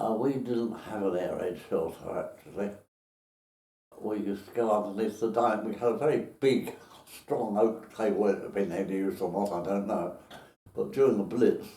We didn't have an air raid shelter actually. We used to go underneath the dining. We had a very big, strong oak table. Whether it had been any use or not, I don't know. But during the Blitz,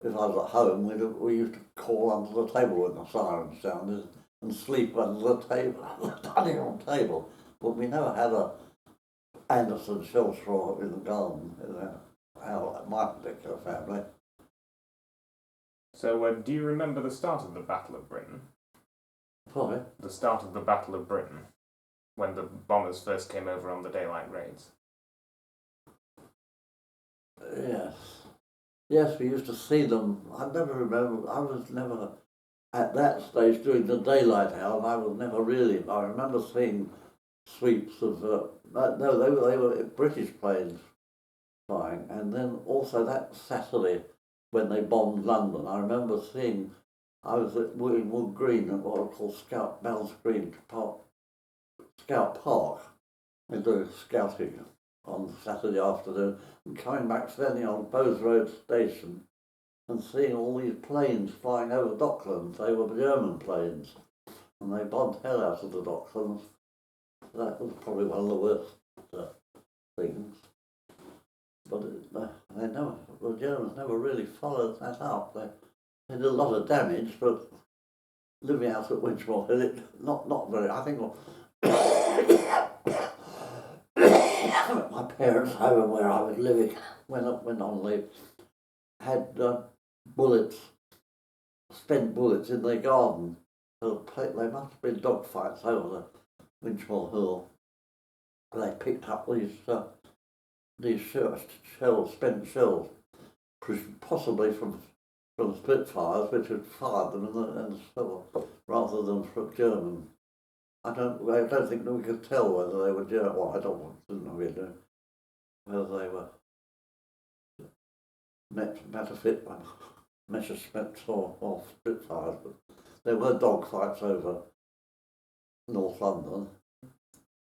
if I was at home, we used to crawl under the table when the sirens sounded and sleep under the table, the dining room table. But we never had a Anderson shelter in the garden in my particular family. So, do you remember the start of the Battle of Britain? Sorry? The start of the Battle of Britain, when the bombers first came over on the daylight raids? Yes. Yes, we used to see them. I never remember, I was never at that stage during the daylight hours. I was never really, I remember seeing sweeps of, no, they were British planes flying. And then also that Saturday when they bombed London, I remember seeing, I was at Wood Green at what I call Scout Bells Green Park, Scout Park. They do scouting on Saturday afternoon and coming back standing on Bowes Road Station and seeing all these planes flying over Docklands. They were German planes and they bombed hell out of the Docklands. That was probably one of the worst things. But the Germans never really followed that up. They did a lot of damage, but living out at Winchmore Hill, not very, I think, my parents' home where I was living when on leave had bullets, spent bullets in their garden. So they must have been dog fights over the Winchmore Hill. They picked up these shells, spent shells, possibly from Spitfires, which had fired them in the civil, rather than from German. I don't think that we could tell whether they were German. Well, I didn't really know whether they were Metafit, Messerschmitts or Spitfires, but there were dogfights over North London.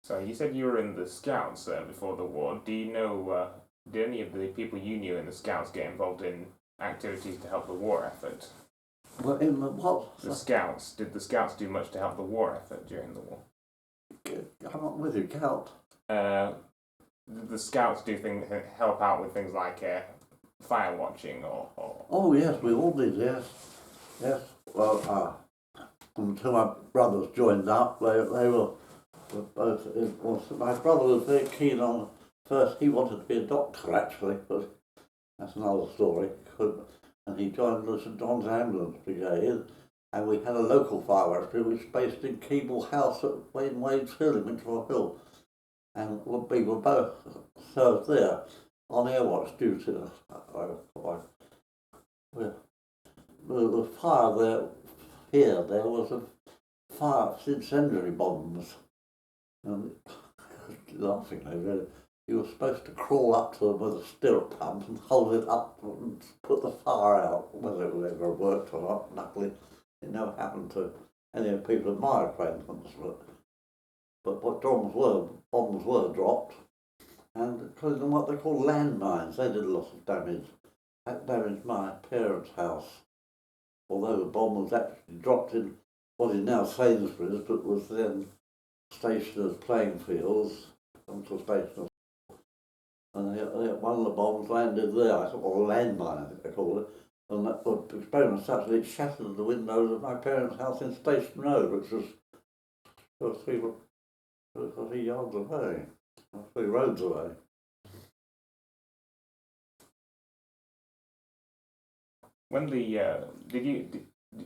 So you said you were in the Scouts before the war. Do you know, did any of the people you knew in the Scouts get involved in activities to help the war effort? Well, in the what? The Scouts. Did the Scouts do much to help the war effort during the war? I'm not with you, Count. The Scouts help out with things like fire watching or... Oh yes, we all did, yes. Well, until my brothers joined up, they were both. My brother was very keen on, first he wanted to be a doctor actually, but that's another story. And he joined the St John's Ambulance Brigade, and we had a local fire rescue which was based in Keble House at Wade's Hill in Winchmore Hill. And we were both served there on air watch duty. The fire there was a fire, incendiary bombs. And laughing over it, you were supposed to crawl up to them with a stirrup pump and hold it up and put the fire out, whether it ever worked or not. Luckily, it never happened to any of the people of my acquaintance. But what bombs were dropped, and including what they call landmines, they did a lot of damage. That damaged my parents' house. Although the bomb was actually dropped in what is now Sainsbury's, but was then Stationers' playing fields, until Stationers. And one of the bombs landed there, or a landmine, I think they call it. And that was experiment such that it shattered the windows of my parents' house in Station Road, which was 3 yards away, or 3 roads away. When did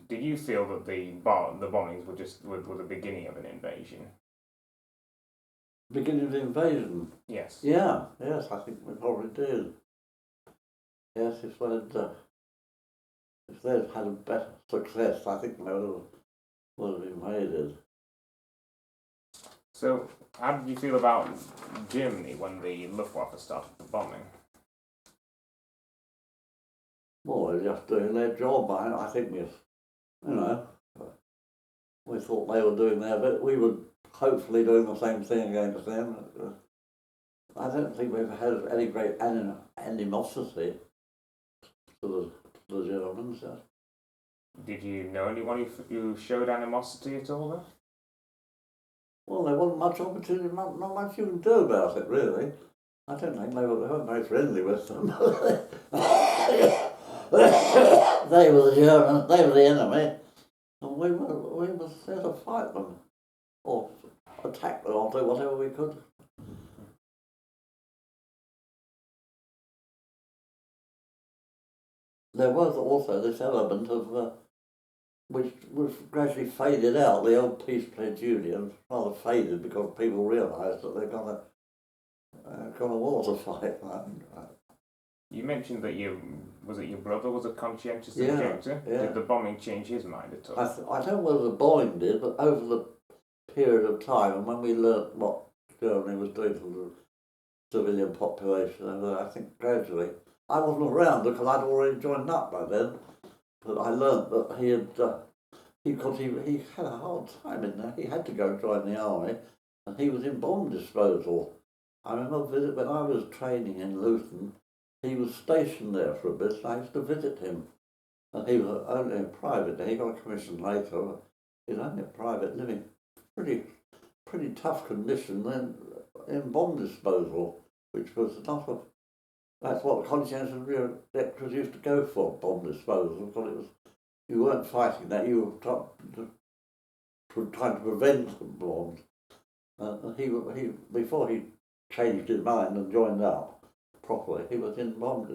you feel that the bombings were the beginning of an invasion? Beginning of the invasion? Yes. Yes, I think we probably did. Yes, if they'd had a better success, I think they would have invaded. So, how did you feel about Germany when the Luftwaffe started the bombing? Well, they're just doing their job. I think we thought they were doing their bit. We were hopefully doing the same thing against them. I don't think we've had any great animosity to the Germans. Did you know anyone who showed animosity at all then? Well, there wasn't much opportunity, not much you can do about it, really. I don't think they weren't very friendly with them. They were the Germans, they were the enemy, and we were there to fight them, or attack them, or do whatever we could. There was also this element of which was gradually faded out. The old Peace Pledge Union rather faded because people realised that they'd got a war to fight. You mentioned that your brother was a conscientious Yeah, objector. yeah. Did the bombing change his mind at all? I don't know whether the bombing did, but over the period of time, and when we learnt what Germany was doing to the civilian population, and I think gradually, I wasn't around because I'd already joined up by then, but I learnt that he had a hard time in there. He had to go join the army, and he was in bomb disposal. I remember when I was training in Luton, he was stationed there for a bit, and I used to visit him. And he was only a private. He got a commission later. He was only a private living, pretty tough condition. Then in bomb disposal, which was not a. That's what the conscientious objectors used to go for, bomb disposal, because it was you weren't fighting that. You were trying to prevent the bombs. And he before he changed his mind and joined up properly, he was in bomb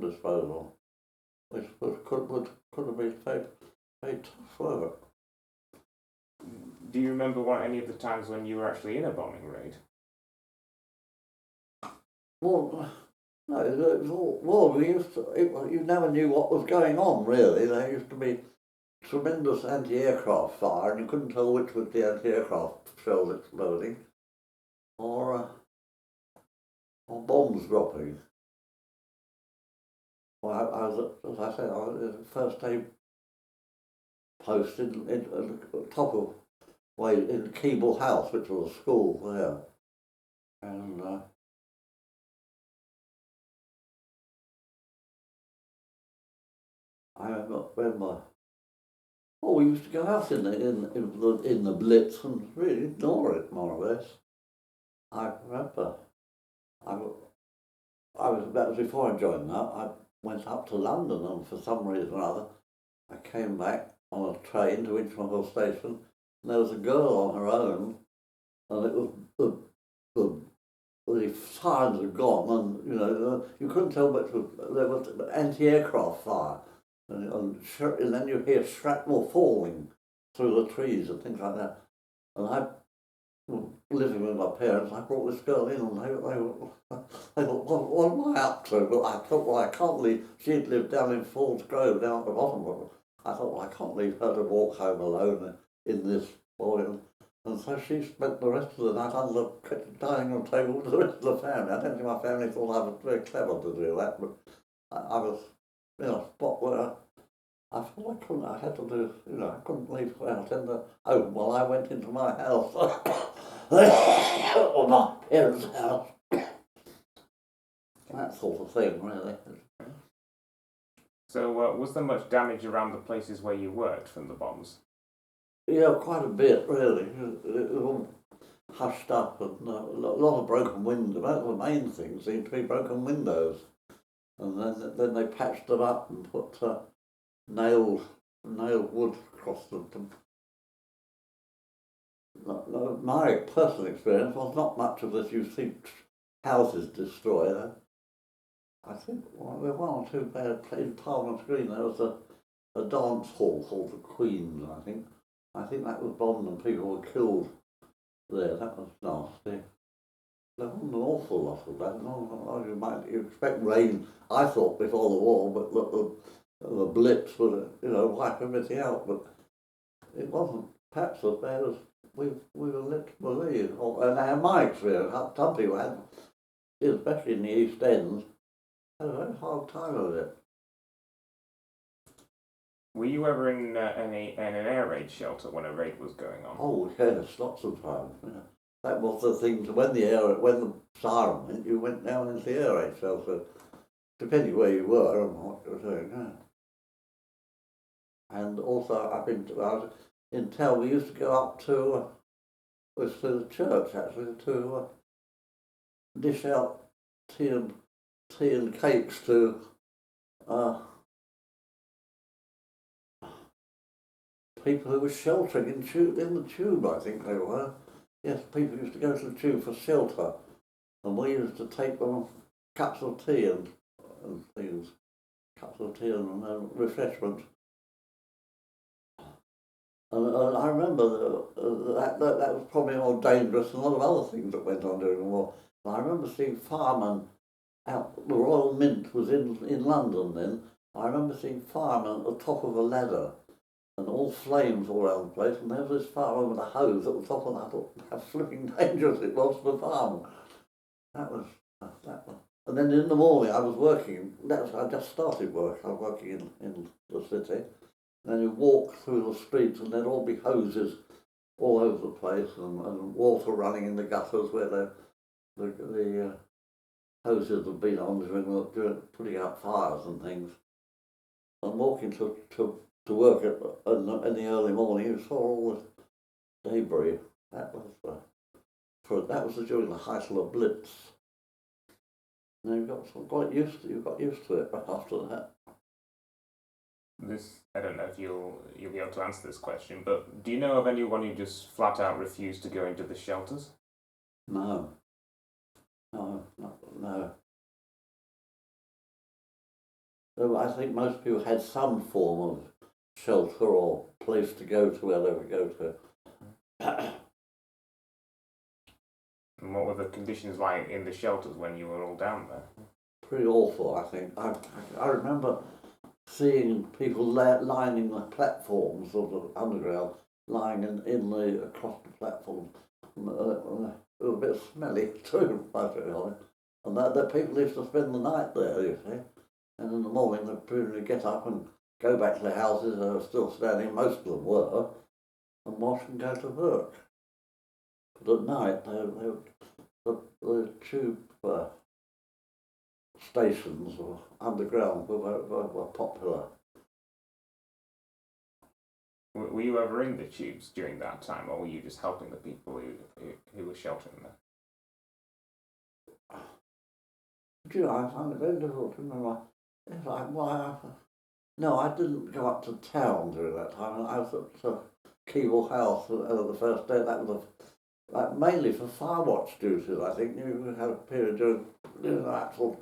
disposal, which could have been very tough work. Do you remember any of the times when you were actually in a bombing raid? Well, no, it was all. Well, you never knew what was going on really. There used to be tremendous anti-aircraft fire, and you couldn't tell which was the anti-aircraft shells exploding, or bombs dropping. Well, I was, as I said, I was at the first aid post at the top of in Keble House, which was a school there, and I remember. Oh, we used to go out in the Blitz and really ignore it more or less. I remember. That was before I joined up. I went up to London, and for some reason or other, I came back on a train to Winchmore Station, and there was a girl on her own, and it was the sirens had gone, and you couldn't tell which was there was anti-aircraft fire, and then you hear shrapnel falling through the trees and things like that. And I, living with my parents, I brought this girl in, and they thought, what am I up to? But I thought, well, I can't leave. She'd lived down in Falls Grove, down at the bottom of it. I thought, well, I can't leave her to walk home alone in this boy. And so she spent the rest of the night under the dining room table with the rest of the family. I don't think my family thought I was very clever to do that, but I was in a spot where I felt I couldn't. I had to do. I couldn't leave her out in the home while I went into my house or my parents' house. That sort of thing, really. So, was there much damage around the places where you worked from the bombs? Yeah, quite a bit, really. It was all hushed up, and a lot of broken windows. That was the main thing, seemed to be broken windows. And then they patched them up and put nailed wood across them. My personal experience was not much of this. You see houses destroyed. I think there were one or two bad places. In Parliament Green there was a dance hall called the Queen's, I think. I think that was bombed and people were killed there. That was nasty. There wasn't an awful lot of that. You expect rain, I thought, before the war, but the Blitz would wipe everything out. But it wasn't perhaps as bad as we were led to believe. And my experience, some people had, especially in the East End, had a very hard time of it. Were you ever in an air raid shelter when a raid was going on? Oh yes, lots of times. Yeah. That was the thing. When the siren went, you went down into the air raid shelter, depending where you were and what you were doing. Yeah. And also I was in town. We used to go up to the church actually to dish out tea and cakes to people who were sheltering in the tube, I think they were. Yes, people used to go to the tube for shelter, and we used to take them cups of tea and things, cups of tea and refreshments. And I remember that was probably more dangerous than a lot of other things that went on during the war. And I remember seeing firemen out. The Royal Mint was in London then. I remember seeing firemen at the top of a ladder, and all flames all around the place. And there was this fireman with a hose at the top, and I thought how flipping dangerous it was for the fireman. That was. And then in the morning I was working. I just started work. I was working in the city. And you walk through the streets, and there'd all be hoses all over the place, and water running in the gutters where the hoses had been on during putting out fires and things. And walking to work in the early morning, you saw all the debris. That was during the height of the Blitz. And you got used to it after that. I don't know if you'll be able to answer this question, but do you know of anyone who just flat out refused to go into the shelters? No. So I think most people had some form of shelter or place to go to where they would go to. And what were the conditions like in the shelters when you were all down there? Pretty awful, I think. I remember seeing people lining the platforms of the underground, lying across the platform. It was a bit smelly too, I to be honest. And that people used to spend the night there, you see. And in the morning they'd presumably get up and go back to the houses that were still standing, most of them were, and wash and go to work. But at night, the tube stations or underground were popular. Were you ever in the tubes during that time, or were you just helping the people who were sheltering there? Do you know, I find it very difficult to remember. No, I didn't go up to town during that time. I was at Keble House the first day. That was mainly for fire watch duties. I think you had a period during actual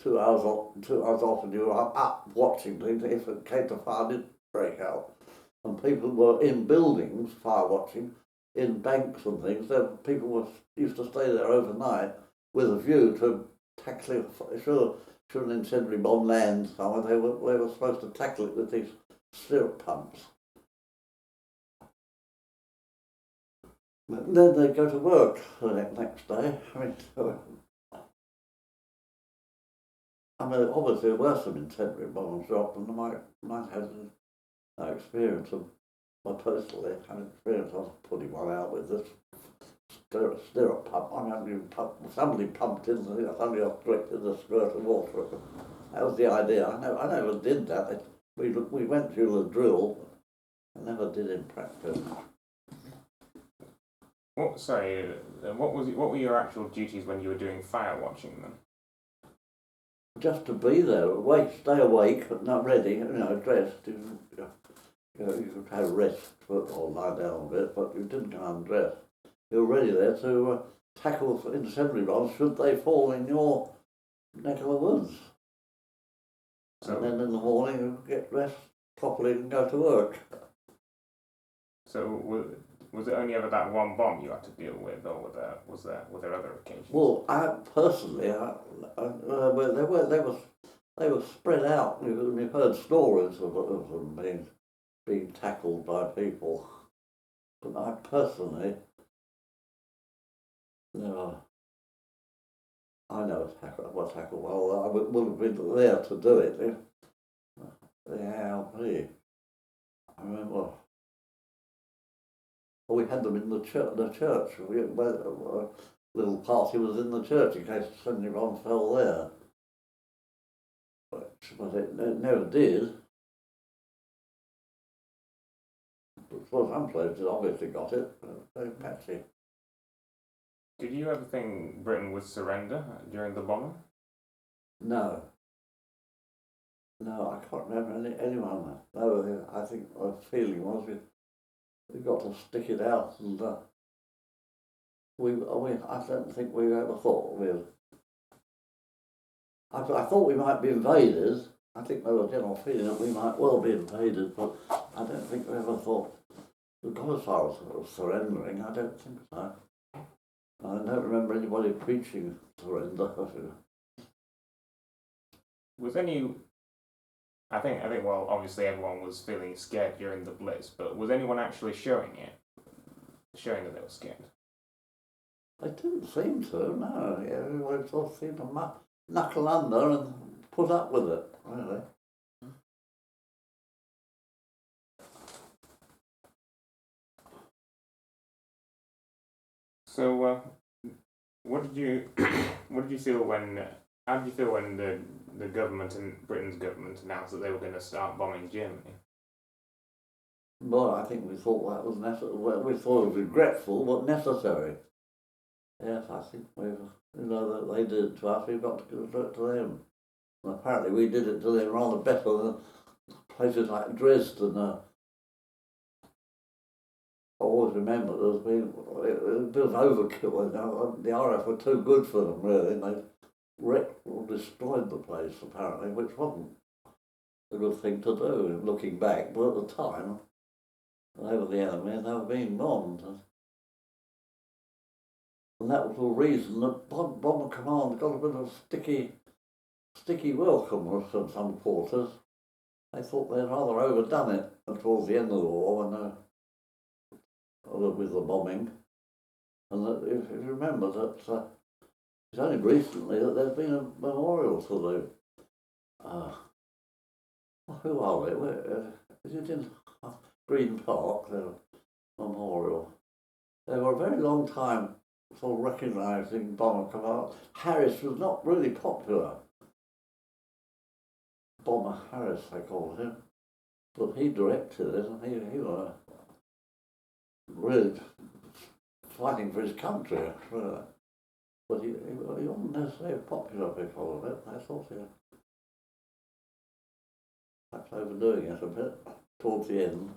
2 hours off, and you were up watching things if it came to fire did break out. And people were in buildings, fire watching, in banks and things. People used to stay there overnight with a view to tackling. Should an incendiary bomb land somewhere, they were supposed to tackle it with these syrup pumps. And then they'd go to work the next day. Obviously there were some incendiary bombs dropped, and I might have an experience of, personally, had experience of putting one out with this syrup pump. Somebody pumped in, somebody else directed a squirt of water. That was the idea. I never did that. We went through the drill. I never did in practice. What were your actual duties when you were doing fire watching then? Just to be there, stay awake, but not ready, dressed. You could have rest or lie down a bit, but you didn't go undressed. You were ready there to tackle incendiary bombs should they fall in your neck of the woods. So, and then in the morning you get dressed properly and go to work. So was it only ever that one bomb you had to deal with, or were there other occasions? Well, I personally, they were spread out. You've heard stories of them being tackled by people, but I personally never. I never tackled well. I would have been there to do it. I remember. We had them in the church. A little party was in the church in case anyone fell there. But it never did. well, some places obviously got it, but very patchy. Did you ever think Britain would surrender during the bombing? No. No, I can't remember anyone. No, I think the feeling was we got to stick it out, and I don't think we ever thought we'd. I thought we might be invaded. I think there was a general feeling that we might well be invaded, but I don't think we ever thought we'd gone as far as surrendering. I don't think so. I don't remember anybody preaching surrender. Was any? I think. Well, obviously everyone was feeling scared during the Blitz, but was anyone actually showing it? Showing that they were scared? They didn't seem to. No, everyone sort of seemed to knuckle under and put up with it. Really. So, what did you feel when? How did you feel when the government and Britain's government announced that they were going to start bombing Germany? Well, I think we thought that was necessary. Well, we thought it was regretful, but necessary. Yes, I think that they did it to us. We've got to do it to them. And apparently, we did it to them rather better than places like Dresden. I always remember there's been a bit of overkill. The RAF were too good for them, really. And they wrecked or destroyed the place, apparently, which wasn't a good thing to do, looking back. But at the time, they were the enemy and they were being bombed. And that was the reason that Bomber Command got a bit of sticky welcome from some quarters. They thought they'd rather overdone it towards the end of the war when with the bombing. And that, if you remember that it's only recently that there's been a memorial to the who are they? Is it in Green Park? The memorial. They were a very long time for recognising Bomber Command. Harris was not really popular. Bomber Harris, they called him, but he directed it, and he was really fighting for his country. But he wasn't necessarily popular because of it. I thought he was perhaps overdoing it a bit towards the end.